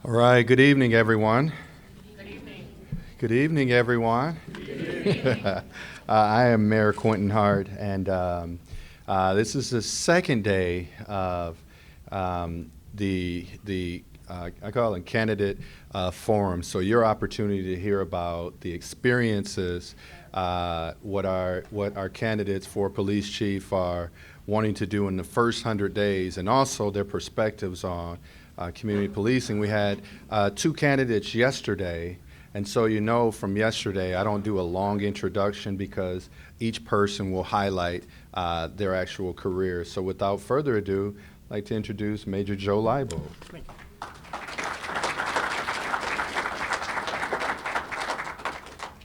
All right, good evening, everyone. Good evening. Good evening, everyone. I am Mayor Quentin Hart, and this is the second day of the I call it candidate forum. So your opportunity to hear about the experiences, what our candidates for police chief are wanting to do in the first 100 days, and also their perspectives on community policing. We had two candidates yesterday, and so you know from yesterday I don't do a long introduction because each person will highlight their actual career. So without further ado, I'd like to introduce Major Joe Leibold. Thank you.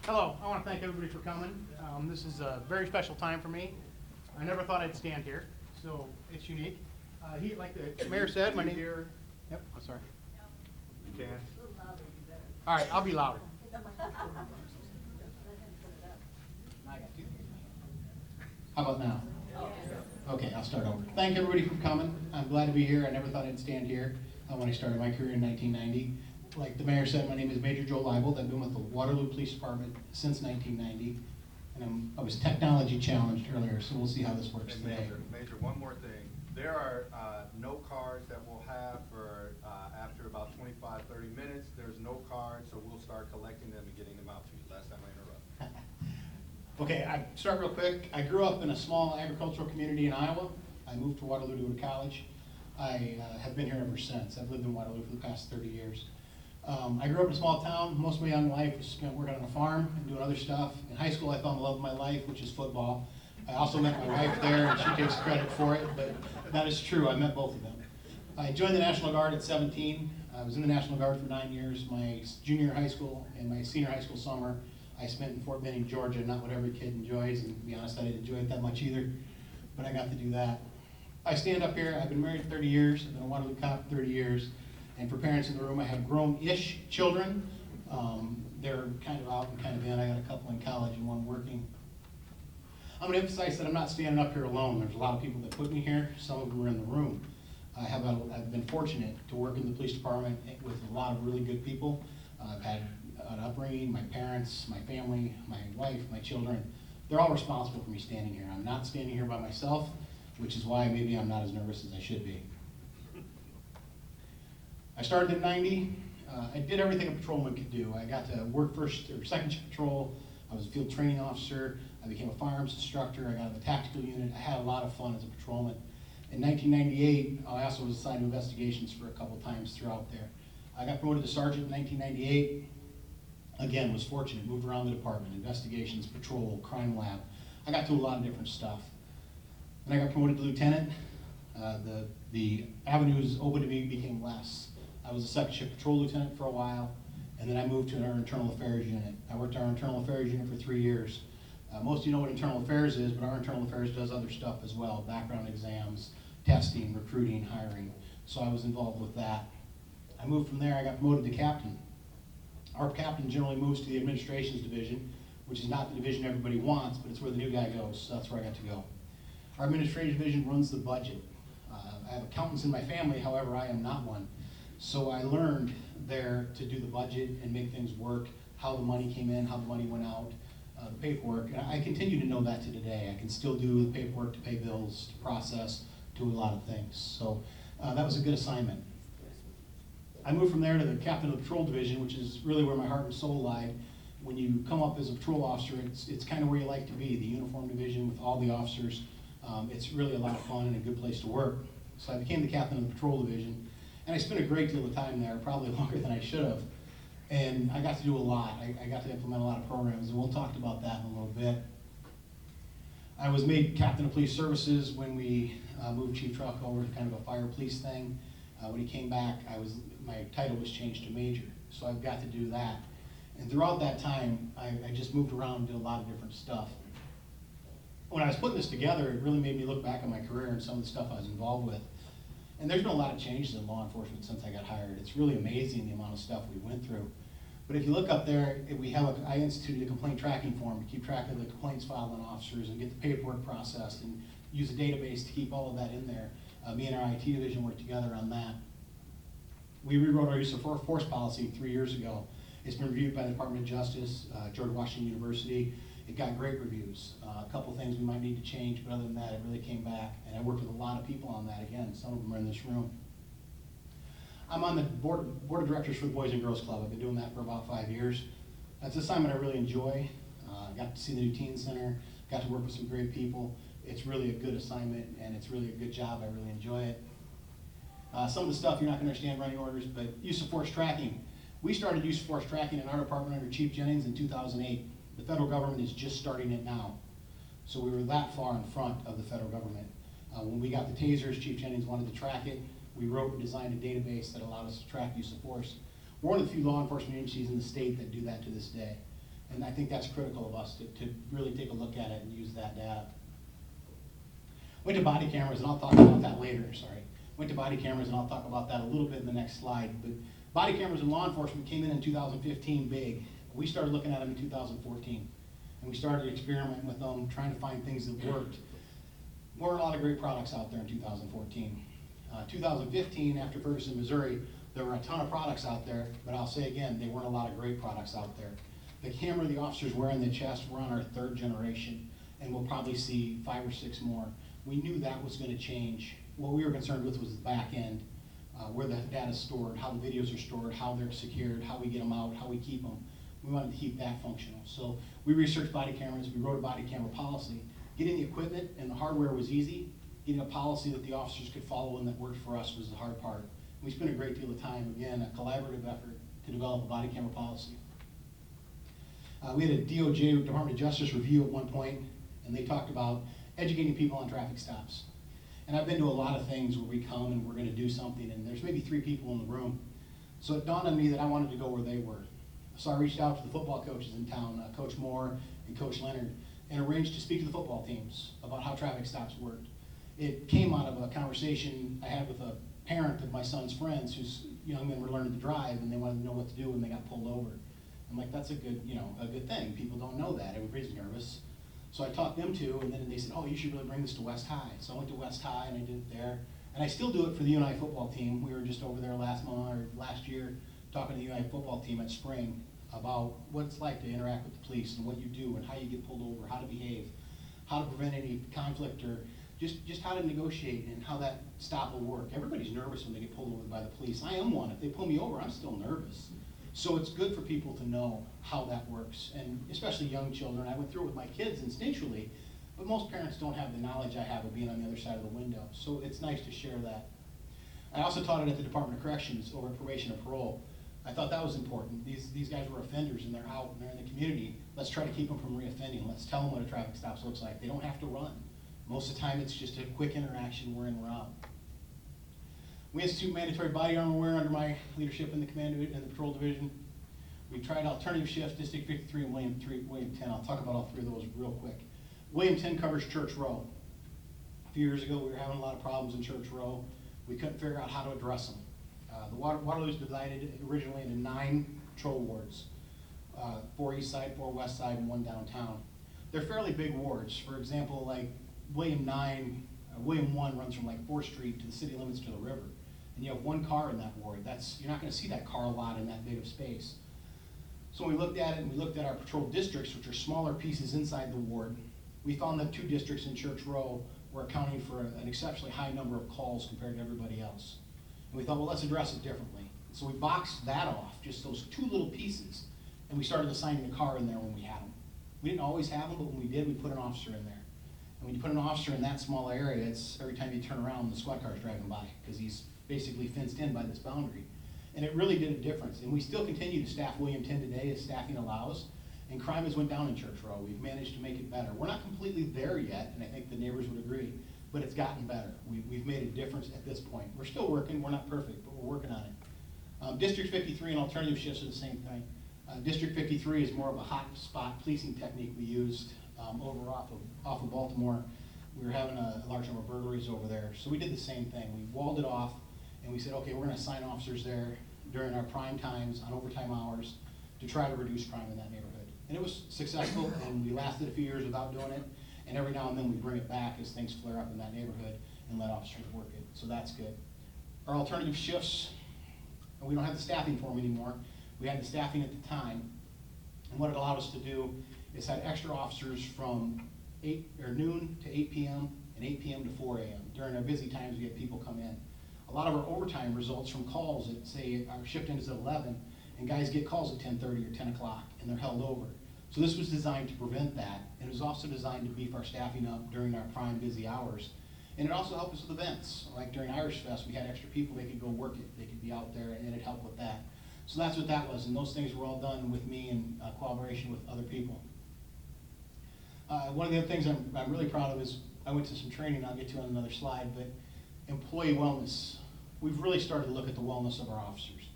Hello, I want to thank everybody for coming. This is a very special time for me. I never thought I'd stand here, so it's unique. Like the mayor said, my name here. Yep, I'm sorry. You can. All right, I'll be louder. How about now? Okay, I'll start over. Thank everybody for coming. I'm glad to be here. I never thought I'd stand here when I started my career in 1990. Like the mayor said, my name is Major Joe Leibold. I've been with the Waterloo Police Department since 1990, and I was technology challenged earlier, so we'll see how this works today. Major, one more thing. There are no cards that we'll have for after about 25, 30 minutes. There's no cards, so we'll start collecting them and getting them out to you. Last time I interrupt. Okay, I start real quick. I grew up in a small agricultural community in Iowa. I moved to Waterloo to go to college. I have been here ever since. I've lived in Waterloo for the past 30 years. I grew up in a small town. Most of my young life was spent working on a farm and doing other stuff. In high school, I found the love of my life, which is football. I also met my wife there, and she takes credit for it, but that is true. I met both of them. I joined the National Guard at 17. I was in the National Guard for 9 years. My junior high school and my senior high school summer, I spent in Fort Benning, Georgia. Not what every kid enjoys, and to be honest, I didn't enjoy it that much either, but I got to do that. I stand up here. I've been married 30 years. I've been a Waterloo cop 30 years. And for parents in the room, I have grown-ish children. They're kind of out and kind of in. I got a couple in college and one working. I'm going to emphasize that I'm not standing up here alone. There's a lot of people that put me here. Some of them are in the room. I've been fortunate to work in the police department with a lot of really good people. I've had an upbringing, my parents, my family, my wife, my children. They're all responsible for me standing here. I'm not standing here by myself, which is why maybe I'm not as nervous as I should be. I started in 90. I did everything a patrolman could do. I got to work first or second shift patrol. I was a field training officer. I became a firearms instructor. I got in the tactical unit. I had a lot of fun as a patrolman. In 1998, I also was assigned to investigations for a couple times throughout there. I got promoted to sergeant in 1998. Again, was fortunate, moved around the department, investigations, patrol, crime lab. I got to do a lot of different stuff. Then I got promoted to lieutenant. The avenues open to me became less. I was a second shift patrol lieutenant for a while, and then I moved to our internal affairs unit. I worked our internal affairs unit for 3 years. Most of you know what internal affairs is, but our internal affairs does other stuff as well, background exams, testing, recruiting, hiring. So I was involved with that. I moved from there, I got promoted to captain. Our captain generally moves to the administrations division, which is not the division everybody wants, but it's where the new guy goes, so that's where I got to go. Our administrative division runs the budget. I have accountants in my family, however, I am not one. So I learned there to do the budget and make things work, how the money came in, how the money went out, the paperwork. And I continue to know that to today. I can still do the paperwork to pay bills, to process, do a lot of things. So that was a good assignment. I moved from there to the captain of the patrol division, which is really where my heart and soul lied. When you come up as a patrol officer, it's kind of where you like to be, the uniform division with all the officers. It's really a lot of fun and a good place to work. So I became the captain of the patrol division. And I spent a great deal of time there, probably longer than I should have. And I got to do a lot. I got to implement a lot of programs, and we'll talk about that in a little bit. I was made captain of police services when we moved Chief Truck over to kind of a fire police thing. When he came back, my title was changed to major. So I've got to do that. And throughout that time, I just moved around and did a lot of different stuff. When I was putting this together, it really made me look back on my career and some of the stuff I was involved with. And there's been a lot of changes in law enforcement since I got hired. It's really amazing the amount of stuff we went through. But if you look up there, I instituted a complaint tracking form to keep track of the complaints filed on officers and get the paperwork processed and use a database to keep all of that in there. Me and our IT division worked together on that. We rewrote our use of force policy 3 years ago. It's been reviewed by the Department of Justice, George Washington University. It got great reviews. A couple things we might need to change, but other than that, it really came back. And I worked with a lot of people on that. Again, some of them are in this room. I'm on the board of directors for the Boys and Girls Club. I've been doing that for about 5 years. That's an assignment I really enjoy. Got to see the new teen center, got to work with some great people. It's really a good assignment, and it's really a good job. I really enjoy it. Some of the stuff you're not going to understand running orders, but use of force tracking. We started use of force tracking in our department under Chief Jennings in 2008. The federal government is just starting it now. So we were that far in front of the federal government. When we got the tasers, Chief Jennings wanted to track it. We wrote and designed a database that allowed us to track use of force. We're one of the few law enforcement agencies in the state that do that to this day. And I think that's critical of us to really take a look at it and use that data. Went to body cameras, and I'll talk about that later, sorry. Went to body cameras, and I'll talk about that a little bit in the next slide. But body cameras in law enforcement came in 2015 big. We started looking at them in 2014. And we started experimenting with them, trying to find things that worked. There weren't a lot of great products out there in 2014. 2015, after Ferguson, Missouri, there were a ton of products out there, but I'll say again, there weren't a lot of great products out there. The camera the officers wear on the chest, we're on our 3rd generation, and we'll probably see 5 or 6 more. We knew that was going to change. What we were concerned with was the back end, where the data is stored, how the videos are stored, how they're secured, how we get them out, how we keep them. We wanted to keep that functional. So we researched body cameras, we wrote a body camera policy. Getting the equipment and the hardware was easy. Getting a policy that the officers could follow and that worked for us was the hard part. We spent a great deal of time, again, a collaborative effort to develop a body camera policy. We had a DOJ, Department of Justice review at one point, and they talked about educating people on traffic stops. And I've been to a lot of things where we come and we're going to do something, and there's maybe 3 people in the room. So it dawned on me that I wanted to go where they were. So I reached out to the football coaches in town, Coach Moore and Coach Leonard, and arranged to speak to the football teams about how traffic stops worked. It came out of a conversation I had with a parent of my son's friends whose young men were learning to drive, and they wanted to know what to do when they got pulled over. I'm like, that's a good, a good thing. People don't know that. Everybody's nervous. So I talked them to, and then they said, oh, you should really bring this to West High. So I went to West High, and I did it there. And I still do it for the UNI football team. We were just over there last year talking to the UNI football team at spring about what it's like to interact with the police and what you do and how you get pulled over, how to behave, how to prevent any conflict, or just how to negotiate and how that stop will work. Everybody's nervous when they get pulled over by the police. I am one. If they pull me over, I'm still nervous. So it's good for people to know how that works, and especially young children. I went through it with my kids instinctually, but most parents don't have the knowledge I have of being on the other side of the window. So it's nice to share that. I also taught it at the Department of Corrections over probation and parole. I thought that was important. These guys were offenders, and they're out and they're in the community. Let's try to keep them from reoffending. Let's tell them what a traffic stop looks like. They don't have to run. Most of the time, it's just a quick interaction. We're in, we're out. We institute mandatory body armor wear under my leadership in the command and the patrol division. We tried alternative shifts, District 53 and William 10. I'll talk about all 3 of those real quick. William 10 covers Church Row. A few years ago, we were having a lot of problems in Church Row. We couldn't figure out how to address them. The Waterloo is divided originally into 9 patrol wards, 4 east side, 4 west side, and 1 downtown. They're fairly big wards. For example, like William 1 runs from like 4th Street to the city limits to the river. And you have 1 car in that ward. You're not going to see that car a lot in that big of space. So when we looked at it, and we looked at our patrol districts, which are smaller pieces inside the ward, we found that 2 districts in Church Row were accounting for an exceptionally high number of calls compared to everybody else. And we thought, well, let's address it differently. So we boxed that off, just those 2 little pieces, and we started assigning a car in there when we had them. We didn't always have them, but when we did, we put an officer in there. And when you put an officer in that small area, it's every time you turn around, the squad car is driving by, because he's basically fenced in by this boundary. And it really did a difference. And we still continue to staff William 10 today as staffing allows. And crime has went down in Church Row. We've managed to make it better. We're not completely there yet, and I think the neighbors would agree, but it's gotten better. We've made a difference at this point. We're still working. We're not perfect, but we're working on it. District 53 and alternative shifts are the same thing. District 53 is more of a hot spot policing technique we used over off of Baltimore. We were having a large number of burglaries over there, so we did the same thing. We walled it off, and we said, okay, we're going to assign officers there during our prime times, on overtime hours, to try to reduce crime in that neighborhood. And it was successful, and we lasted a few years without doing it, and every now and then we bring it back as things flare up in that neighborhood and let officers work it, so that's good. Our alternative shifts, And we don't have the staffing for them anymore. We had the staffing at the time. And what it allowed us to do is had extra officers from noon to 8 p.m. and 8 p.m. to 4 a.m. During our busy times, we had people come in. A lot of our overtime results from calls that say our shift ends at 11, and guys get calls at 10:30 or 10 o'clock, and they're held over. So this was designed to prevent that, and it was also designed to beef our staffing up during our prime busy hours. And it also helped us with events. Like during Irish Fest, we had extra people, they could go work it, they could be out there, and it helped with that. So that's what that was, and those things were all done with me in collaboration with other people. One of the other things I'm really proud of is I went to some training, I'll get to on another slide, but employee wellness. We've really started to look at the wellness of our officers.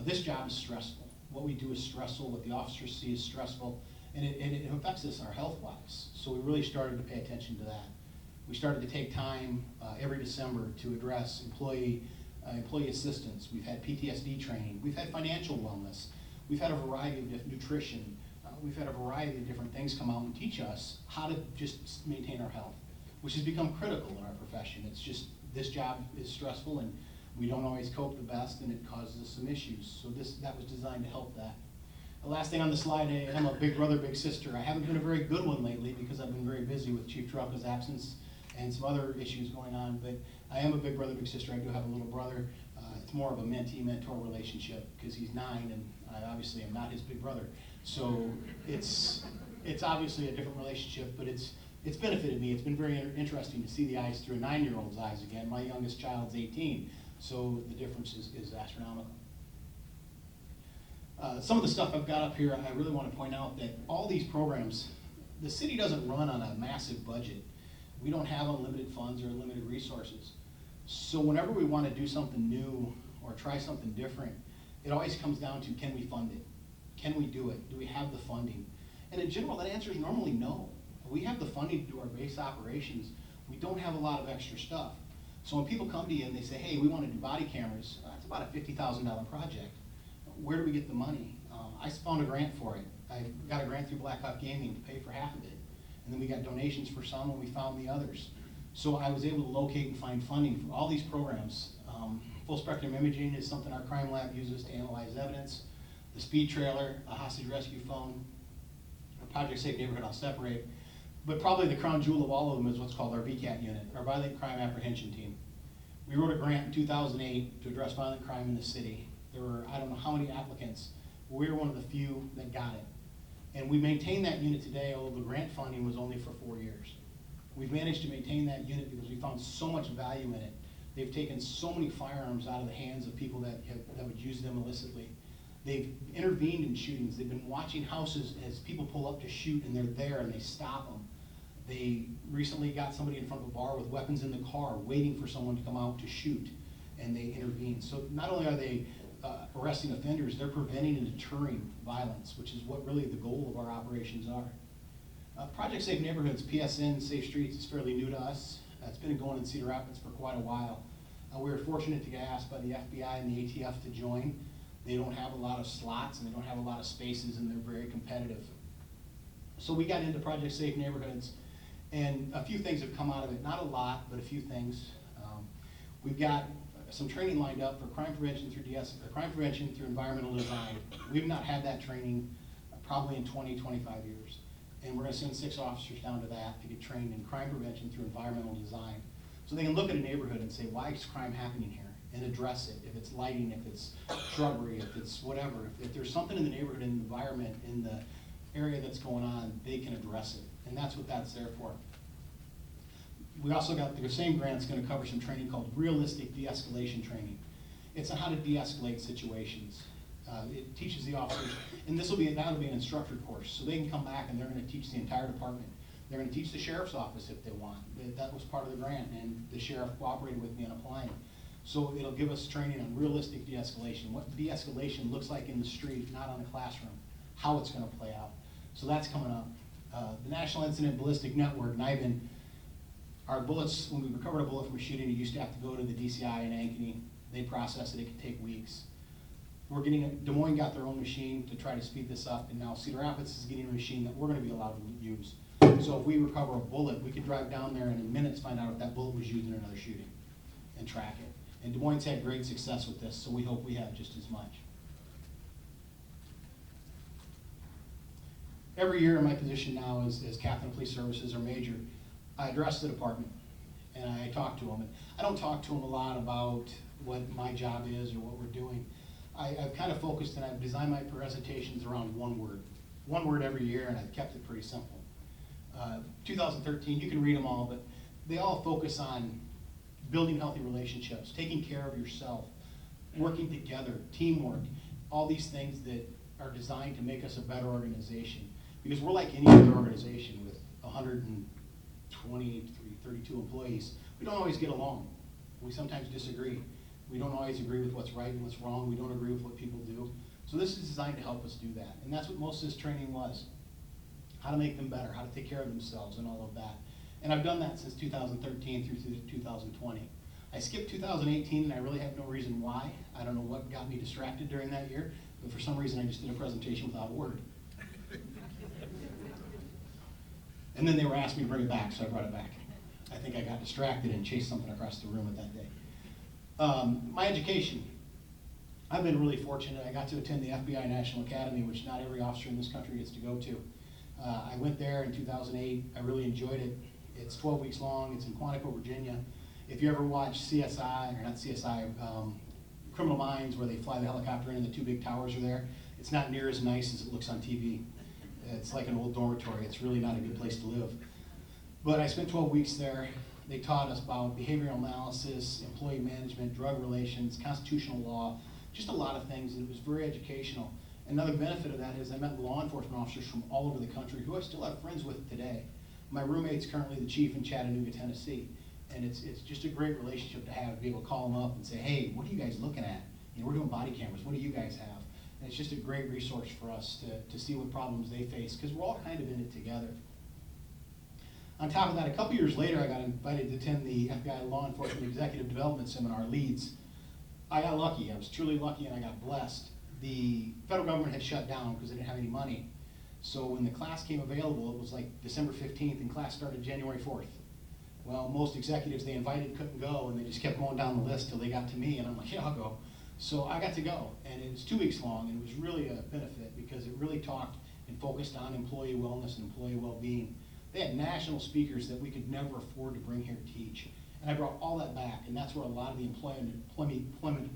This job is stressful. What we do is stressful, what the officers see is stressful, and it affects us our health-wise. So we really started to pay attention to that. We started to take time every December to address employee assistance. We've had PTSD training. We've had financial wellness. We've had a variety of nutrition. We've had a variety of different things come out and teach us how to just maintain our health, which has become critical in our profession. It's just, this job is stressful and we don't always cope the best, and it causes us some issues. So that was designed to help that. The last thing on the slide, I'm a big brother, big sister. I haven't been a very good one lately because I've been very busy with Chief Trucka's absence and some other issues going on, but I am a big brother, big sister. I do have a little brother. It's more of a mentee-mentor relationship because he's 9 and I obviously am not his big brother. So it's obviously a different relationship, but it's benefited me. It's been very interesting to see the eyes through a 9-year-old's eyes again. My youngest child's 18, so the difference is astronomical. Some of the stuff I've got up here, I really want to point out that all these programs, the city doesn't run on a massive budget. We don't have unlimited funds or unlimited resources. So whenever we want to do something new or try something different, it always comes down to, can we fund it? Can we do it? Do we have the funding? And in general, that answer is normally no. We have the funding to do our base operations. We don't have a lot of extra stuff. So when people come to you and they say, hey, we want to do body cameras, that's about a $50,000 project. Where do we get the money? I found a grant for it. I got a grant through Black Hawk Gaming to pay for half of it. And then we got donations for some and we found the others. So I was able to locate and find funding for all these programs. Full spectrum imaging is something our crime lab uses to analyze evidence. The speed trailer, a hostage rescue phone, a Project Safe Neighborhood I'll separate. But probably the crown jewel of all of them is what's called our VCAT unit, our Violent Crime Apprehension Team. We wrote a grant in 2008 to address violent crime in the city. There were, I don't know how many applicants, but we were one of the few that got it. And we maintain that unit today, although the grant funding was only for 4 years. We've managed to maintain that unit because we found so much value in it. They've taken so many firearms out of the hands of people that would use them illicitly. They've intervened in shootings. They've been watching houses as people pull up to shoot and they're there and they stop them. They recently got somebody in front of a bar with weapons in the car waiting for someone to come out to shoot, and they intervened. So not only are they arresting offenders, they're preventing and deterring violence, which is what really the goal of our operations are. Project Safe Neighborhoods, PSN, Safe Streets, is fairly new to us. It's been going in Cedar Rapids for quite a while. We were fortunate to get asked by the FBI and the ATF to join. They don't have a lot of slots and they don't have a lot of spaces and they're very competitive. So we got into Project Safe Neighborhoods and a few things have come out of it. Not a lot, but a few things. We've got some training lined up for crime prevention through environmental design. We've not had that training probably in 20, 25 years. And we're going to send 6 officers down to that to get trained in crime prevention through environmental design. So they can look at a neighborhood and say, why is crime happening here? And address it. If it's lighting, if it's shrubbery, if it's whatever. If there's something in the neighborhood, in the environment, in the area that's going on, they can address it. And that's what that's there for. We also got the same grant's going to cover some training called realistic de-escalation training. It's on how to de-escalate situations. It teaches the officers, and that'll be an instructor course, so they can come back and they're going to teach the entire department. They're going to teach the sheriff's office if they want. That was part of the grant, and the sheriff cooperated with me on applying. So it'll give us training on realistic de-escalation, what de-escalation looks like in the street, not on a classroom, how it's going to play out. So that's coming up. The National Incident Ballistic Network, NIBIN, our bullets, when we recovered a bullet from a shooting, it used to have to go to the DCI in Ankeny. They process it, it could take weeks. Des Moines got their own machine to try to speed this up, and now Cedar Rapids is getting a machine that we're going to be allowed to use. So if we recover a bullet, we could drive down there and in minutes find out if that bullet was used in another shooting and track it. And Des Moines had great success with this, so we hope we have just as much. Every year in my position now as captain of police services or major, I address the department and I talk to them. And I don't talk to them a lot about what my job is or what we're doing. I've kind of focused and I've designed my presentations around one word every year, and I've kept it pretty simple. 2013, you can read them all, but they all focus on building healthy relationships, taking care of yourself, working together, teamwork, all these things that are designed to make us a better organization. Because we're like any other organization with 120, 32 employees. We don't always get along. We sometimes disagree. We don't always agree with what's right and what's wrong. We don't agree with what people do. So this is designed to help us do that. And that's what most of this training was. How to make them better, how to take care of themselves and all of that. And I've done that since 2013 through 2020. I skipped 2018 and I really have no reason why. I don't know what got me distracted during that year, but for some reason I just did a presentation without a word. And then they were asking me to bring it back, so I brought it back. I think I got distracted and chased something across the room at that day. My education. I've been really fortunate. I got to attend the FBI National Academy, which not every officer in this country gets to go to. I went there in 2008. I really enjoyed it. It's 12 weeks long. It's in Quantico, Virginia. If you ever watch CSI, or not CSI, Criminal Minds, where they fly the helicopter in and the two big towers are there, it's not near as nice as it looks on TV. It's like an old dormitory. It's really not a good place to live. But I spent 12 weeks there. They taught us about behavioral analysis, employee management, drug relations, constitutional law, just a lot of things, and it was very educational. Another benefit of that is I met law enforcement officers from all over the country who I still have friends with today. My roommate's currently the chief in Chattanooga, Tennessee, and it's just a great relationship to have, to be able to call them up and say, hey, what are you guys looking at? You know, we're doing body cameras. What do you guys have? And it's just a great resource for us to see what problems they face, because we're all kind of in it together. On top of that, a couple years later, I got invited to attend the FBI Law Enforcement Executive Development Seminar, LEADS. I got lucky. I was truly lucky, and I got blessed. The federal government had shut down because they didn't have any money. So when the class came available, it was like December 15th, and class started January 4th. Well, most executives they invited couldn't go, and they just kept going down the list till they got to me, and I'm like, yeah, I'll go. So I got to go, and it was 2 weeks long, and it was really a benefit because it really talked and focused on employee wellness and employee well-being. They had national speakers that we could never afford to bring here to teach. And I brought all that back, and that's where a lot of the employment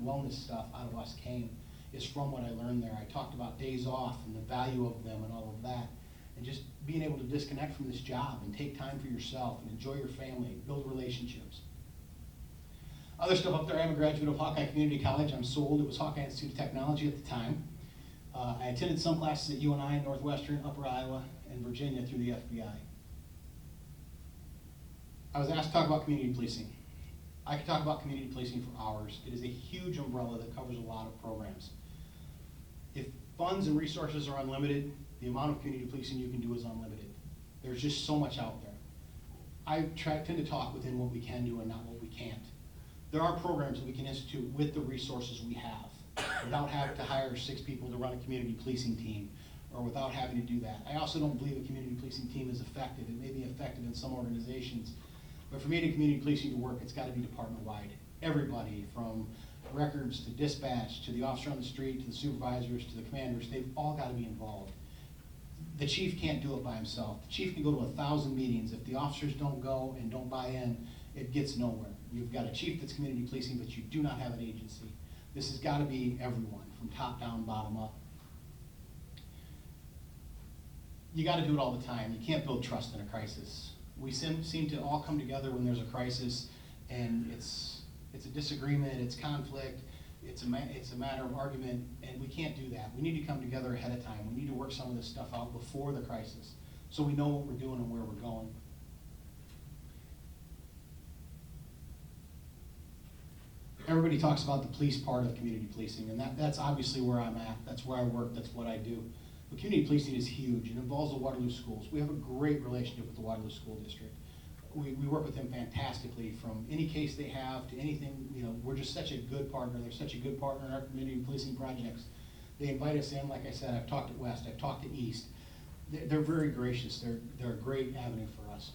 wellness stuff out of us came, is from what I learned there. I talked about days off and the value of them and all of that, and just being able to disconnect from this job and take time for yourself and enjoy your family, build relationships. Other stuff up there, I'm a graduate of Hawkeye Community College. I'm sold. It was Hawkeye Institute of Technology at the time. I attended some classes at UNI, Northwestern, Upper Iowa, and Virginia through the FBI. I was asked to talk about community policing. I could talk about community policing for hours. It is a huge umbrella that covers a lot of programs. If funds and resources are unlimited, the amount of community policing you can do is unlimited. There's just so much out there. I tend to talk within what we can do and not what we can't. There are programs that we can institute with the resources we have, without having to hire 6 people to run a community policing team, or without having to do that. I also don't believe a community policing team is effective. It may be effective in some organizations, but for me to community policing to work, it's got to be department-wide. Everybody, from records to dispatch, to the officer on the street, to the supervisors, to the commanders, they've all got to be involved. The chief can't do it by himself. The chief can go to 1,000 meetings. If the officers don't go and don't buy in, it gets nowhere. You've got a chief that's community policing, but you do not have an agency. This has got to be everyone, from top down, bottom up. You got to do it all the time. You can't build trust in a crisis. We seem to all come together when there's a crisis, and it's a disagreement, it's conflict, it's a matter of argument, and we can't do that. We need to come together ahead of time. We need to work some of this stuff out before the crisis, so we know what we're doing and where we're going. Everybody talks about the police part of community policing, and that's obviously where I'm at. That's where I work, that's what I do. But community policing is huge. It involves the Waterloo schools. We have a great relationship with the Waterloo School District. We work with them fantastically, from any case they have to anything. You know, we're just such a good partner. They're such a good partner in our community policing projects. They invite us in. Like I said, I've talked at West, I've talked to East. They're very gracious. They're a great avenue for us.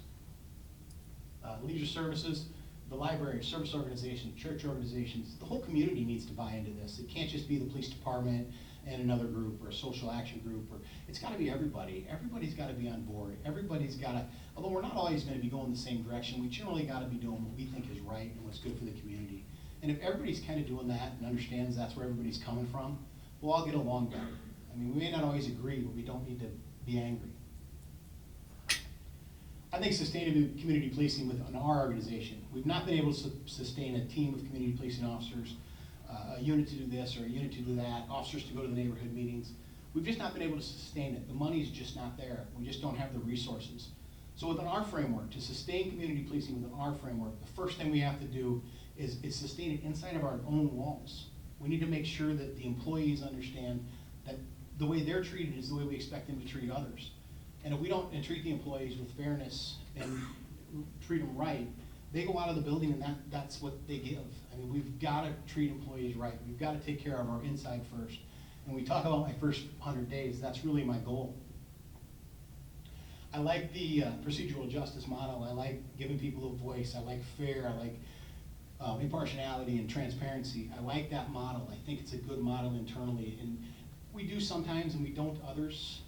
Leisure services, the library, service organizations, church organizations, the whole community needs to buy into this. It can't just be the police department and another group or a social action group, or it's gotta be everybody. Everybody's gotta be on board. Everybody's gotta, although we're not always gonna be going the same direction, we generally gotta be doing what we think is right and what's good for the community. And if everybody's kinda doing that and understands that's where everybody's coming from, we'll all get along better. I mean, we may not always agree, but we don't need to be angry. I think sustainable community policing within our organization, we've not been able to sustain a team of community policing officers, a unit to do this or a unit to do that, officers to go to the neighborhood meetings. We've just not been able to sustain it. The money's just not there. We just don't have the resources. So within our framework, to sustain community policing within our framework, the first thing we have to do is sustain it inside of our own walls. We need to make sure that the employees understand that the way they're treated is the way we expect them to treat others. And if we don't treat the employees with fairness and treat them right, they go out of the building and that's what they give. I mean, we've got to treat employees right. We've got to take care of our inside first. And we talk about my first 100 days, that's really my goal. I like the procedural justice model. I like giving people a voice. I like fair. I like impartiality and transparency. I like that model. I think it's a good model internally. And we do sometimes and we don't others.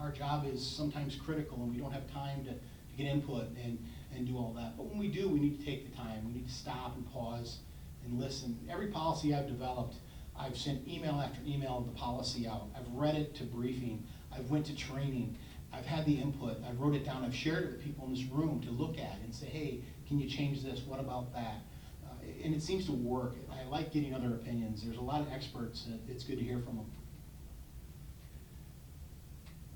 Our job is sometimes critical and we don't have time to get input and do all that. But when we do, we need to take the time. We need to stop and pause and listen. Every policy I've developed, I've sent email after email of the policy out. I've read it to briefing. I've went to training. I've had the input. I've wrote it down. I've shared it with people in this room to look at and say, hey, can you change this? What about that? And it seems to work. I like getting other opinions. There's a lot of experts. It's good to hear from them.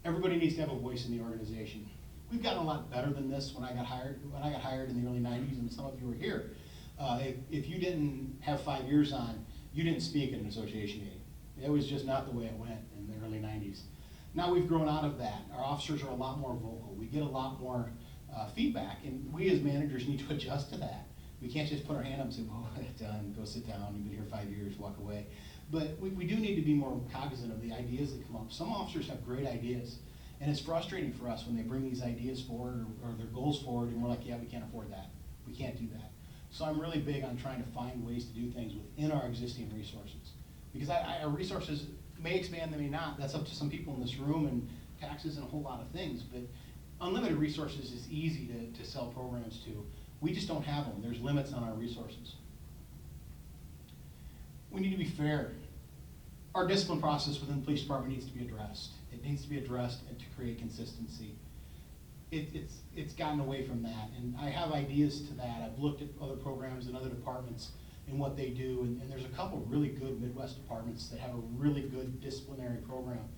Everybody needs to have a voice in the organization. We've gotten a lot better than this when I got hired. When I got hired in the early 90s, and some of you were here, if you didn't have 5 years on, you didn't speak at an association meeting. It was just not the way it went in the early 90s. Now we've grown out of that. Our officers are a lot more vocal. We get a lot more feedback, and we as managers need to adjust to that. We can't just put our hand up and say, well, it's done, go sit down, you've been here 5 years, walk away. But we do need to be more cognizant of the ideas that come up. Some officers have great ideas, and it's frustrating for us when they bring these ideas forward or their goals forward, and we're like, yeah, we can't afford that. We can't do that. So I'm really big on trying to find ways to do things within our existing resources. Because our resources may expand, they may not. That's up to some people in this room and taxes and a whole lot of things. But unlimited resources is easy to sell programs to. We just don't have them. There's limits on our resources. We need to be fair. Our discipline process within the police department needs to be addressed. It needs to be addressed and to create consistency. It's gotten away from that, and I have ideas to that. I've looked at other programs in other departments and what they do, and there's a couple really good Midwest departments that have a really good disciplinary program.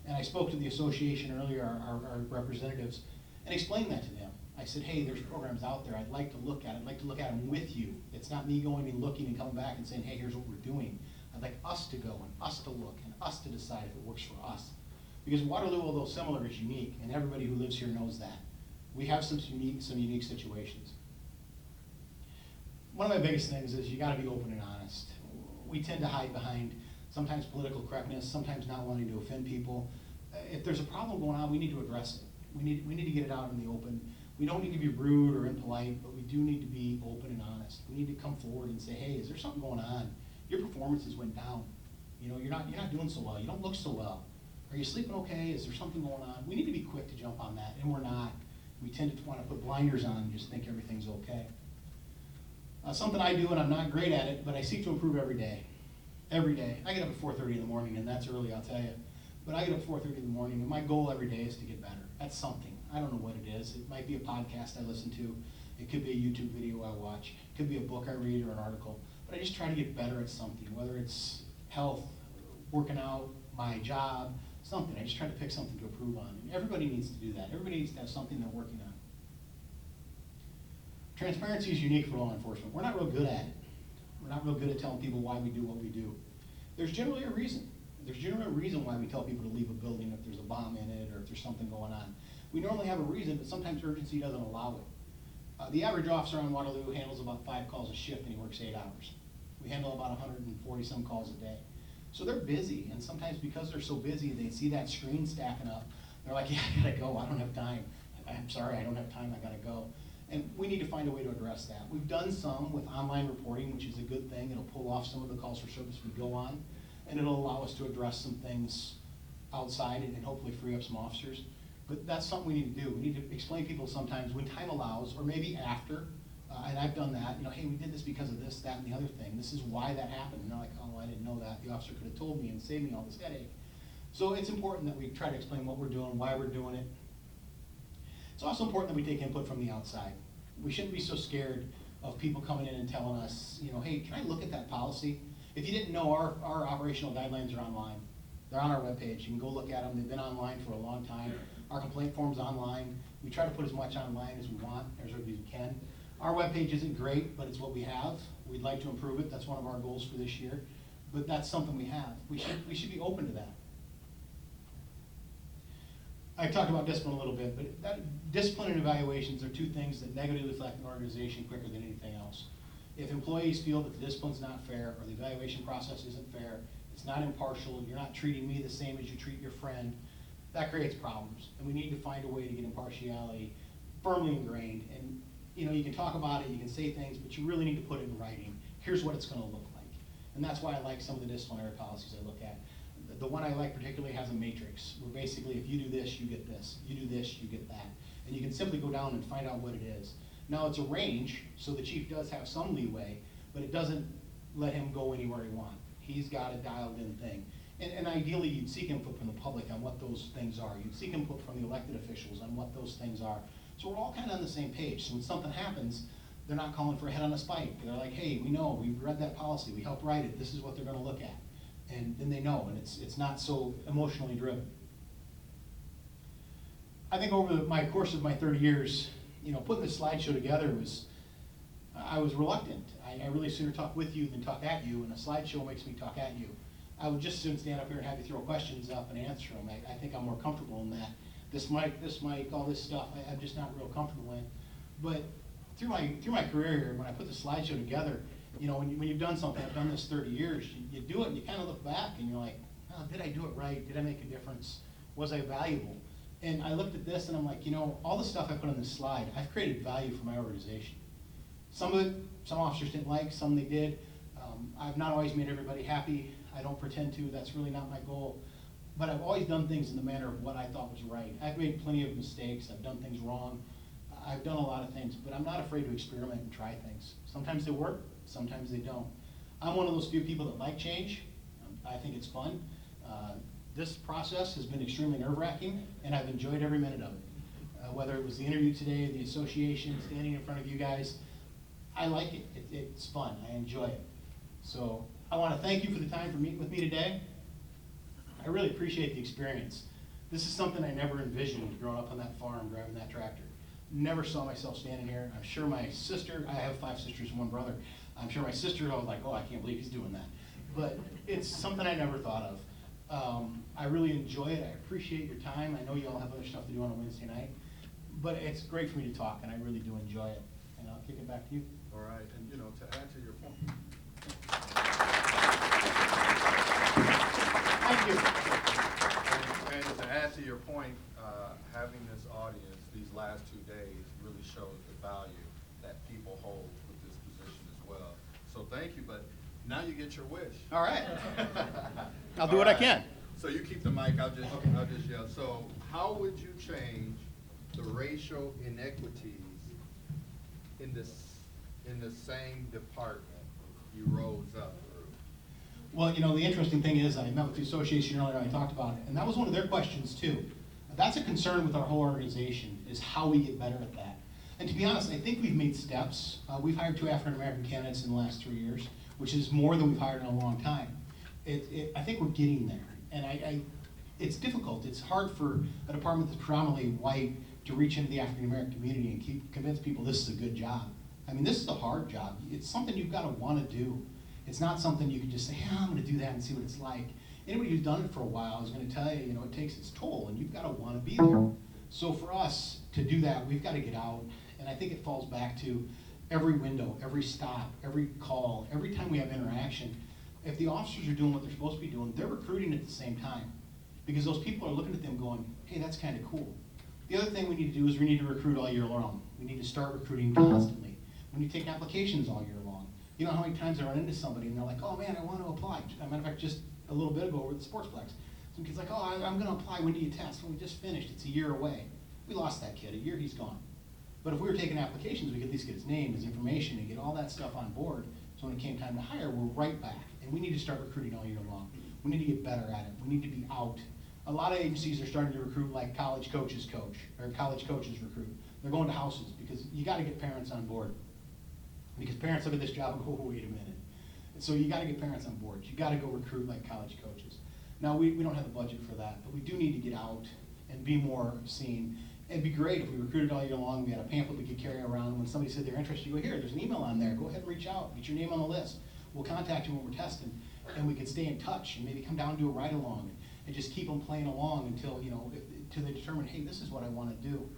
And I spoke to the association earlier, our representatives, and explained that to them. I said, hey, there's programs out there I'd like to look at. I'd like to look at them with you. It's not me going and looking and coming back and saying, hey, here's what we're doing. I'd like us to go and us to look and us to decide if it works for us. Because Waterloo, although similar, is unique, and everybody who lives here knows that. We have some unique situations. One of my biggest things is you gotta be open and honest. We tend to hide behind sometimes political correctness, sometimes not wanting to offend people. If there's a problem going on, we need to address it. We need to get it out in the open. We don't need to be rude or impolite, but we do need to be open and honest. We need to come forward and say, hey, is there something going on? Your performances went down. You know, you're not doing so well. You don't look so well. Are you sleeping okay? Is there something going on? We need to be quick to jump on that, and we're not. We tend to want to put blinders on and just think everything's okay. Something I do, and I'm not great at it, but I seek to improve every day. Every day. I get up at 4:30 in the morning, and that's early, I'll tell you. But I get up at 4:30 in the morning, and my goal every day is to get better. That's something. I don't know what it is. It might be a podcast I listen to. It could be a YouTube video I watch. It could be a book I read or an article. But I just try to get better at something, whether it's health, working out, my job, something. I just try to pick something to improve on. And everybody needs to do that. Everybody needs to have something they're working on. Transparency is unique for law enforcement. We're not real good at it. We're not real good at telling people why we do what we do. There's generally a reason. There's generally a reason why we tell people to leave a building if there's a bomb in it or if there's something going on. We normally have a reason, but sometimes urgency doesn't allow it. The average officer on Waterloo handles about 5 calls a shift and he works 8 hours. We handle about 140 some calls a day. So they're busy, and sometimes because they're so busy, they see that screen stacking up. They're like, yeah, I gotta go, I don't have time. I'm sorry, I don't have time, I gotta go. And we need to find a way to address that. We've done some with online reporting, which is a good thing. It'll pull off some of the calls for service we go on, and it'll allow us to address some things outside and hopefully free up some officers. But that's something we need to do. We need to explain to people sometimes when time allows, or maybe after, and I've done that, you know, hey, we did this because of this, that, and the other thing. This is why that happened. And they're like, oh, I didn't know that. The officer could have told me and saved me all this headache. So it's important that we try to explain what we're doing, why we're doing it. It's also important that we take input from the outside. We shouldn't be so scared of people coming in and telling us, you know, hey, can I look at that policy? If you didn't know, our operational guidelines are online. They're on our webpage. You can go look at them. They've been online for a long time. Our complaint form's online. We try to put as much online as we want, as we can. Our webpage isn't great, but it's what we have. We'd like to improve it. That's one of our goals for this year. But that's something we have. We should be open to that. I talked about discipline a little bit, but discipline and evaluations are two things that negatively affect an organization quicker than anything else. If employees feel that the discipline's not fair, or the evaluation process isn't fair, it's not impartial, you're not treating me the same as you treat your friend, that creates problems. And we need to find a way to get impartiality firmly ingrained. And you know, you can talk about it, you can say things, but you really need to put it in writing. Here's what it's gonna look like. And that's why I like some of the disciplinary policies I look at. The one I like particularly has a matrix, where basically if you do this, you get this. You do this, you get that. And you can simply go down and find out what it is. Now it's a range, so the chief does have some leeway, but it doesn't let him go anywhere he wants. He's got a dialed in thing. And ideally you'd seek input from the public on what those things are. You'd seek input from the elected officials on what those things are. So we're all kind of on the same page. So when something happens, they're not calling for a head on a spike. They're like, hey, we know, we've read that policy, we helped write it, this is what they're gonna look at. And then they know, and it's not so emotionally driven. I think over my course of my 30 years, you know, putting this slideshow together I was reluctant. I really sooner talk with you than talk at you, and a slideshow makes me talk at you. I would just soon stand up here and have you throw questions up and answer them. I think I'm more comfortable in that. This mic, all this stuff, I'm just not real comfortable in. But through my career here, when I put the slideshow together, you know, when you've done something, I've done this 30 years, you do it and you kind of look back and you're like, oh, did I do it right? Did I make a difference? Was I valuable? And I looked at this and I'm like, you know, all the stuff I put on this slide, I've created value for my organization. Some of it, some officers didn't like, some they did. I've not always made everybody happy. I don't pretend to, that's really not my goal. But I've always done things in the manner of what I thought was right. I've made plenty of mistakes, I've done things wrong. I've done a lot of things, but I'm not afraid to experiment and try things. Sometimes they work, sometimes they don't. I'm one of those few people that like change. I think it's fun. This process has been extremely nerve-wracking, and I've enjoyed every minute of it. Whether it was the interview today, the association, standing in front of you guys, I like it. It's fun. I enjoy it. So I want to thank you for the time for meeting with me today. I really appreciate the experience. This is something I never envisioned growing up on that farm, driving that tractor. Never saw myself standing here. I'm sure my sister, I have 5 sisters and 1 brother. I'm sure my sister, I was like, oh, I can't believe he's doing that. But it's something I never thought of. I really enjoy it. I appreciate your time. I know you all have other stuff to do on a Wednesday night. But it's great for me to talk, and I really do enjoy it. And I'll kick it back to you. All right, and you know, to add to your point. Thank you. And to add to your point, having this audience these last 2 days really shows the value that people hold with this position as well. So thank you, but now you get your wish. All right. I'll do what I can. So you keep the mic, I'll just yell. So how would you change the racial inequities in the same department you rose up through? Well, you know, the interesting thing is I met with the association earlier and I talked about it, and that was one of their questions too. That's a concern with our whole organization, is how we get better at that. And to be honest, I think we've made steps. We've hired 2 African-American candidates in the last 3 years, which is more than we've hired in a long time. I think we're getting there. And it's difficult. It's hard for a department that's predominantly white to reach into the African-American community and convince people this is a good job. I mean, this is a hard job. It's something you've got to want to do. It's not something you can just say, yeah, I'm going to do that and see what it's like. Anybody who's done it for a while is going to tell you, you know, it takes its toll, and you've got to want to be there. So for us to do that, we've got to get out, and I think it falls back to every window, every stop, every call, every time we have interaction. If the officers are doing what they're supposed to be doing, they're recruiting at the same time, because those people are looking at them going, hey, that's kind of cool. The other thing we need to do is we need to recruit all year long. We need to start recruiting constantly. We need to take applications all year long. You know how many times I run into somebody and they're like, oh man, I want to apply. As a matter of fact, just a little bit ago over at the Sportsplex, some kid's like, oh, I'm going to apply, when do you test? Well, we just finished, it's a year away. We lost that kid, a year he's gone. But if we were taking applications, we could at least get his name, his information, and get all that stuff on board. So when it came time to hire, we're right back. And we need to start recruiting all year long. We need to get better at it. We need to be out. A lot of agencies are starting to recruit like college coaches coach, or college coaches recruit. They're going to houses because you got to get parents on board. Because parents look at this job and go, oh, wait a minute. And so you got to get parents on board. You got to go recruit like college coaches. Now, we don't have the budget for that, but we do need to get out and be more seen. It'd be great if we recruited all year long. We had a pamphlet we could carry around. When somebody said they're interested, you go, here, there's an email on there. Go ahead and reach out. Get your name on the list. We'll contact you when we're testing, and we could stay in touch and maybe come down and do a ride-along and just keep them playing along until, you know, until they determine, hey, this is what I want to do.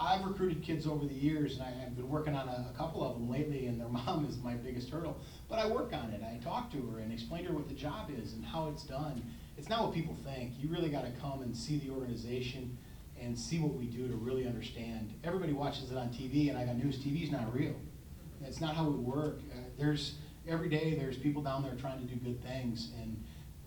I've recruited kids over the years, and I've been working on a couple of them lately, and their mom is my biggest hurdle. But I work on it. I talk to her and explain to her what the job is and how it's done. It's not what people think. You really got to come and see the organization and see what we do to really understand. Everybody watches it on TV, and I got news, TV's not real. It's not how we work. Every day there's people down there trying to do good things and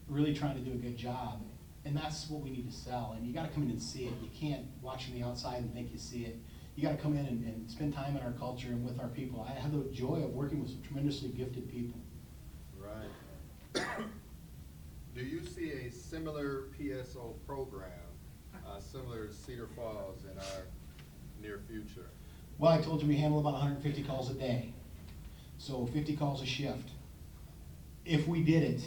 really trying to do a good job. And that's what we need to sell. And you got to come in and see it. You can't watch from the outside and think you see it. You got to come in and spend time in our culture and with our people. I have the joy of working with some tremendously gifted people. Right. Do you see a similar PSO program, similar to Cedar Falls, in our near future? Well, I told you we handle about 150 calls a day. So 50 calls a shift. If we did it,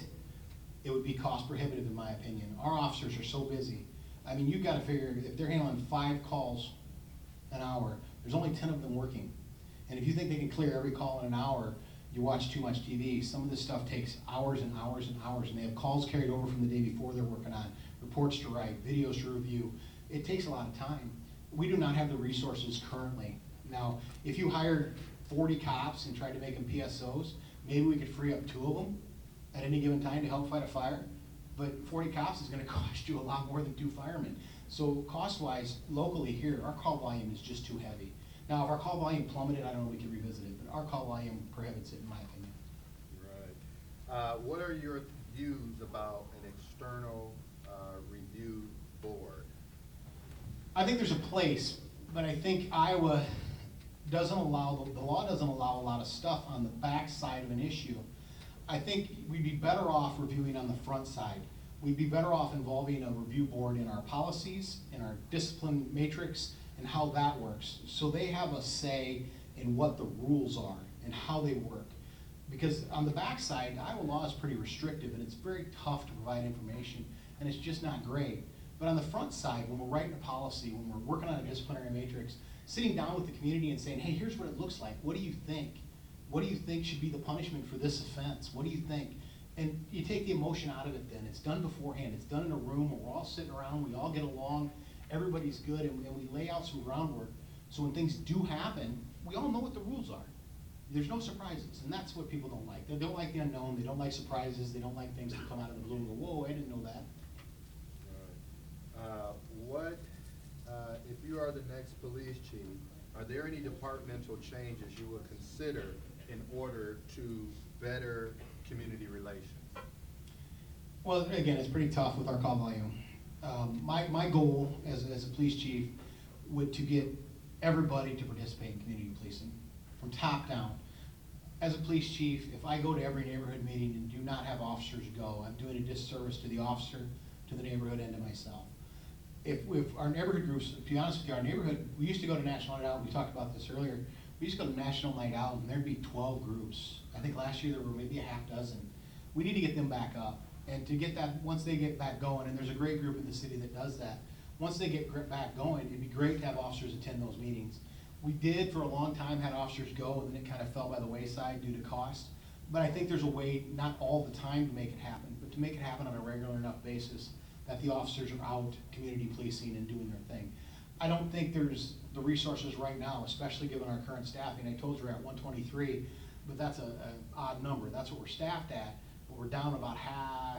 it would be cost prohibitive in my opinion. Our officers are so busy. I mean, you've got to figure if they're handling 5 calls an hour, there's only 10 of them working. And if you think they can clear every call in an hour, you watch too much TV. Some of this stuff takes hours and hours and hours, and they have calls carried over from the day before they're working on, reports to write, videos to review. It takes a lot of time. We do not have the resources currently. Now, if you hired 40 cops and tried to make them PSOs, maybe we could free up 2 of them at any given time to help fight a fire. But 40 cops is going to cost you a lot more than 2 firemen. So cost-wise, locally here, our call volume is just too heavy. Now, if our call volume plummeted, I don't know, we could revisit it, but our call volume prohibits it, in my opinion. Right. What are your views about an external review board? I think there's a place, but I think Iowa doesn't allow, the law doesn't allow a lot of stuff on the back side of an issue. I think we'd be better off reviewing on the front side. We'd be better off involving a review board in our policies, in our discipline matrix, and how that works. So they have a say in what the rules are and how they work. Because on the back side, Iowa law is pretty restrictive and it's very tough to provide information and it's just not great. But on the front side, when we're writing a policy, when we're working on a disciplinary matrix, sitting down with the community and saying, hey, here's what it looks like. What do you think? What do you think should be the punishment for this offense? What do you think? And you take the emotion out of it then. It's done beforehand. It's done in a room where we're all sitting around, we all get along, everybody's good, and we lay out some groundwork. So when things do happen, we all know what the rules are. There's no surprises, and that's what people don't like. They don't like the unknown, they don't like surprises, they don't like things that come out of the blue and go, whoa, I didn't know that. Right. If you are the next police chief, are there any departmental changes you would consider in order to better community relations? Well, again, it's pretty tough with our call volume. My goal as a police chief would to get everybody to participate in community policing from top down. As a police chief, if I go to every neighborhood meeting and do not have officers go, I'm doing a disservice to the officer, to the neighborhood, and to myself. If our neighborhood groups, to be honest with you, our neighborhood, we used to go to National Night Out, we talked about this earlier, we used to go to National Night Out and there'd be 12 groups. I think last year there were maybe a half dozen. We need to get them back up. And to get that, once they get back going, and there's a great group in the city that does that, once they get back going, it'd be great to have officers attend those meetings. We did for a long time had officers go, and then it kind of fell by the wayside due to cost. But I think there's a way, not all the time to make it happen, but to make it happen on a regular enough basis that the officers are out community policing and doing their thing. I don't think there's the resources right now, especially given our current staffing. I told you we're at 123, but that's an odd number. That's what we're staffed at, but we're down about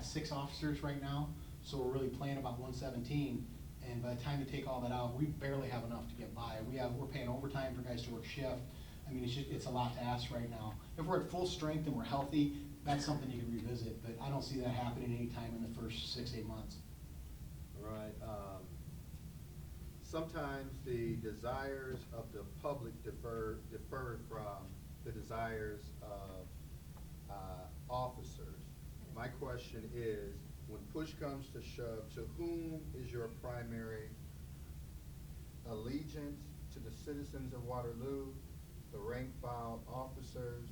6 officers right now, so we're really playing about 117. And by the time you take all that out, we barely have enough to get by. We're paying overtime for guys to work shift. I mean, it's a lot to ask right now. If we're at full strength and we're healthy, that's something you can revisit, but I don't see that happening anytime in the first 6-8 months. Right. Sometimes the desires of the public differ from the desires of officers. My question is, when push comes to shove, to whom is your primary allegiance? To the citizens of Waterloo, the rank file officers,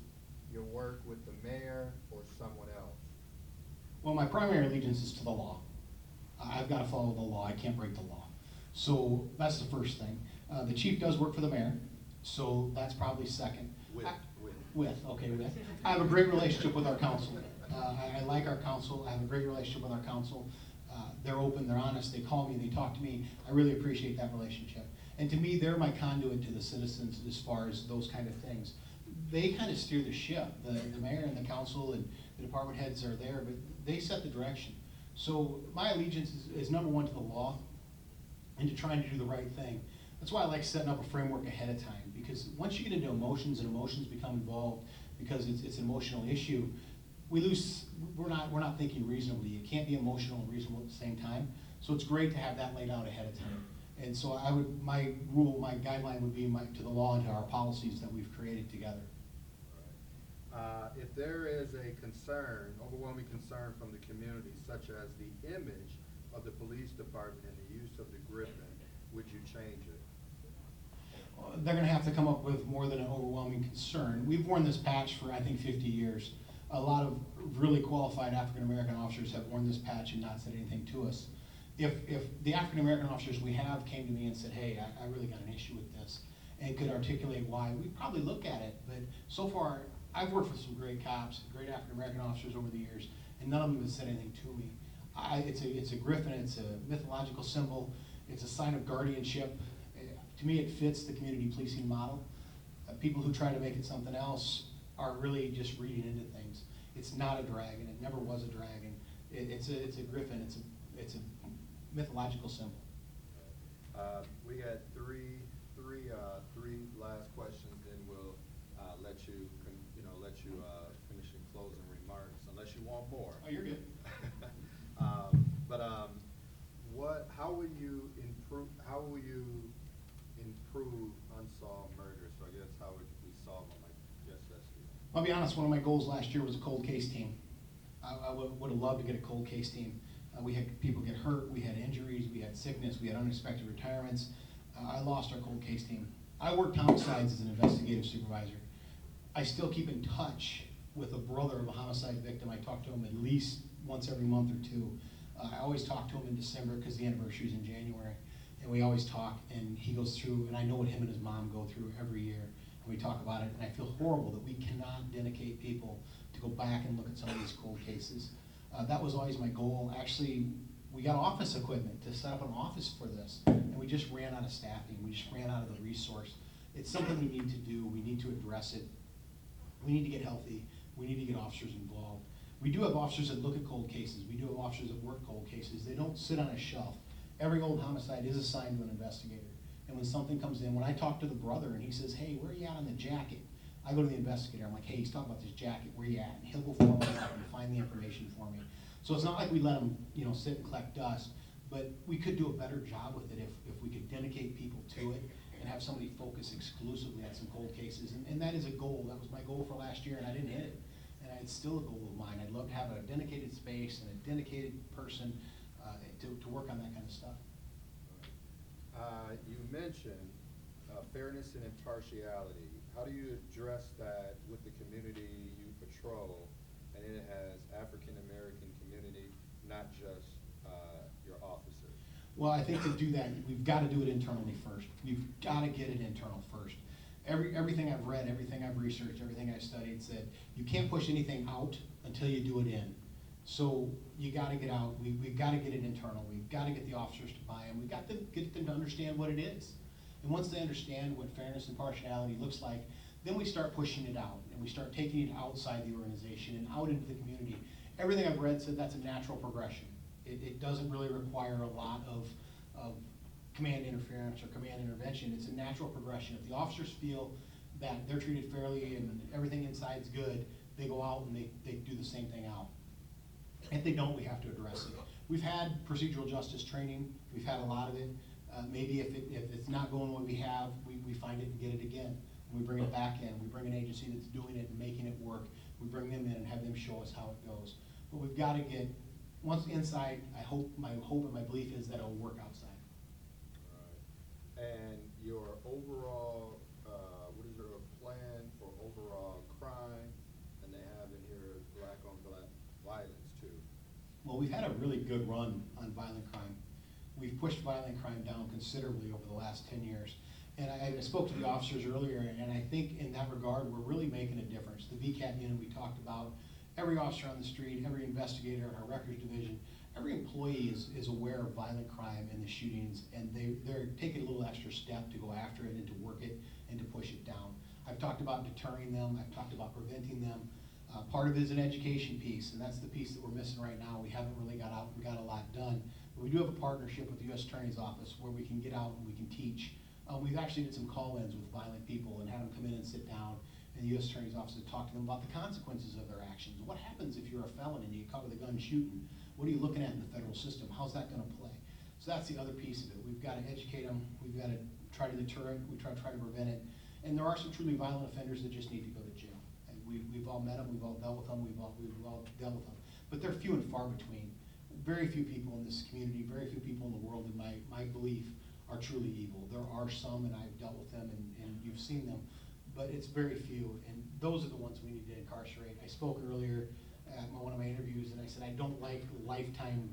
your work with the mayor, or someone else? Well, my primary allegiance is to the law. I've got to follow the law. I can't break the law. So that's the first thing. The chief does work for the mayor, so that's probably second. With. I have a great relationship with our council. I like our council. I have a great relationship with our council. They're open, they're honest, they call me, they talk to me. I really appreciate that relationship. And to me, they're my conduit to the citizens as far as those kind of things. They kind of steer the ship. The mayor and the council and the department heads are there, but they set the direction. So my allegiance is number one to the law and to trying to do the right thing. That's why I like setting up a framework ahead of time, because once you get into emotions and emotions become involved because it's an emotional issue, we're not thinking reasonably. You can't be emotional and reasonable at the same time. So it's great to have that laid out ahead of time. And so my guideline would be to the law and to our policies that we've created together. If there is a concern, overwhelming concern from the community, such as the image of the police department and the use of the Griffin, would you change it? They're gonna have to come up with more than an overwhelming concern. We've worn this patch for, I think, 50 years. A lot of really qualified African-American officers have worn this patch and not said anything to us. If the African-American officers we have came to me and said, hey, I really got an issue with this, and could articulate why, we'd probably look at it. But so far, I've worked with some great cops, great African-American officers over the years, and none of them have said anything to me. It's a griffin, it's a mythological symbol, it's a sign of guardianship. To me, it fits the community policing model. People who try to make it something else are really just reading into things. It's not a dragon, it never was a dragon. It's a griffin, it's a mythological symbol. We had three last questions, then we'll let you finish in closing remarks, unless you want more. Oh, you're good. How will you improve unsolved murders? So I guess how would we solve them, like just yesterday? I'll be honest, one of my goals last year was a cold case team. I would have loved to get a cold case team. We had people get hurt, we had injuries, we had sickness, we had unexpected retirements. I lost our cold case team. I worked homicides as an investigative supervisor. I still keep in touch with a brother of a homicide victim. I talk to him at least once every month or two. I always talk to him in December because the anniversary is in January. And we always talk, and he goes through, and I know what him and his mom go through every year. And we talk about it, and I feel horrible that we cannot dedicate people to go back and look at some of these cold cases. That was always my goal. Actually, we got office equipment to set up an office for this, and we just ran out of staffing. We just ran out of the resource. It's something we need to do. We need to address it. We need to get healthy. We need to get officers involved. We do have officers that look at cold cases. We do have officers that work cold cases. They don't sit on a shelf. Every old homicide is assigned to an investigator. And when something comes in, when I talk to the brother and he says, hey, where are you at on the jacket? I go to the investigator. I'm like, hey, he's talking about this jacket. Where you at? And he'll go forward and find the information for me. So it's not like we let him, sit and collect dust, but we could do a better job with it if we could dedicate people to it and have somebody focus exclusively on some cold cases. And that is a goal. That was my goal for last year, and I didn't hit it. And it's still a goal of mine. I'd love to have a dedicated space and a dedicated person to work on that kind of stuff. You mentioned fairness and impartiality. How do you address that with the community you patrol, and it has African-American community, not just your officers? Well, I think to do that, we've got to do it internally first. We've got to get it internal first. Everything I've read, everything I've researched, everything I've studied said you can't push anything out until you do it in. So you got to get out. We've got to get it internal. We've got to get the officers to buy in. We've got to get them to understand what it is. And once they understand what fairness and partiality looks like, then we start pushing it out, and we start taking it outside the organization and out into the community. Everything I've read said that's a natural progression. It doesn't really require a lot of of command interference or command intervention. It's a natural progression. If the officers feel that they're treated fairly and everything inside's good, they go out and they do the same thing out. If they don't, we have to address it. We've had procedural justice training. We've had a lot of it. Maybe if it's not going the way we have, we find it and get it again. And we bring it back in. We bring an agency that's doing it and making it work. We bring them in and have them show us how it goes. But we've got to get, once inside, my hope and my belief is that it'll work outside. All right. And your overall, what is your plan for overall crime? And they have in here black on black violence too. Well, we've had a really good run on violent crime. We've pushed violent crime down considerably over the last 10 years. And I spoke to the officers earlier, and I think in that regard, we're really making a difference. The VCAT unit we talked about, every officer on the street, every investigator in our records division, every employee is aware of violent crime and the shootings, and they're taking a little extra step to go after it and to work it and to push it down. I've talked about deterring them. I've talked about preventing them. Part of it is an education piece, and that's the piece that we're missing right now. We haven't really got out and got a lot done. But we do have a partnership with the U.S. Attorney's Office where we can get out and we can teach. We've actually did some call-ins with violent people and had them come in and sit down in the U.S. Attorney's Office to talk to them about the consequences of their actions. What happens if you're a felon and you get caught with a gun shooting? What are you looking at in the federal system? How's that going to play? So that's the other piece of it. We've got to educate them. We've got to try to deter it. We try to prevent it. And there are some truly violent offenders that just need to go to jail. And we've all met them. We've all dealt with them. We've all dealt with them. But they're few and far between. Very few people in this community, very few people in the world, in my belief, are truly evil. There are some, and I've dealt with them, and you've seen them, but it's very few, and those are the ones we need to incarcerate. I spoke earlier at one of my interviews, and I said I don't like lifetime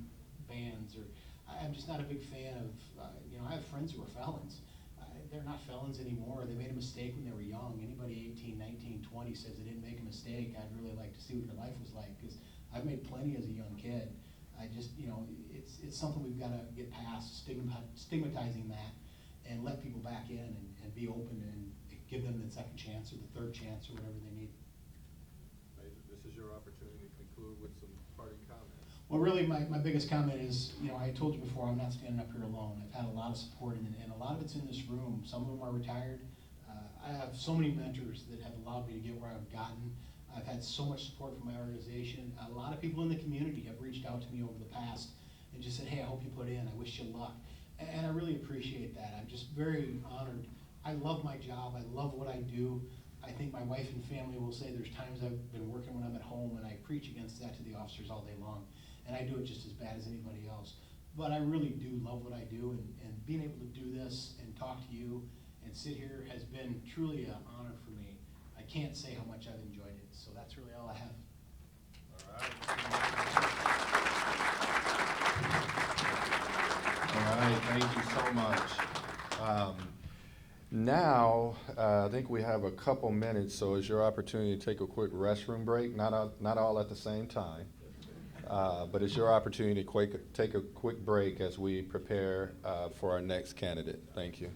bans, or I'm just not a big fan of, I have friends who are felons. They're not felons anymore. They made a mistake when they were young. Anybody 18, 19, 20 says they didn't make a mistake, I'd really like to see what their life was like, because I've made plenty as a young kid. I just, it's something we've got to get past, stigmatizing that, and let people back in and be open and give them the second chance or the third chance or whatever they need. This is your opportunity to conclude with some parting comments. Well, really, my biggest comment is, I told you before, I'm not standing up here alone. I've had a lot of support, and a lot of it's in this room. Some of them are retired. I have so many mentors that have allowed me to get where I've gotten. I've had so much support from my organization. A lot of people in the community have reached out to me over the past and just said, hey, I hope you put in. I wish you luck. And I really appreciate that. I'm just very honored. I love my job. I love what I do. I think my wife and family will say there's times I've been working when I'm at home, and I preach against that to the officers all day long. And I do it just as bad as anybody else. But I really do love what I do, and being able to do this and talk to you and sit here has been truly an honor for me. I can't say how much I've enjoyed it, so that's really all I have. All right, thank you so much. Now, I think we have a couple minutes, so it's your opportunity to take a quick restroom break, not all at the same time. But it's your opportunity to take a quick break as we prepare for our next candidate. Thank you.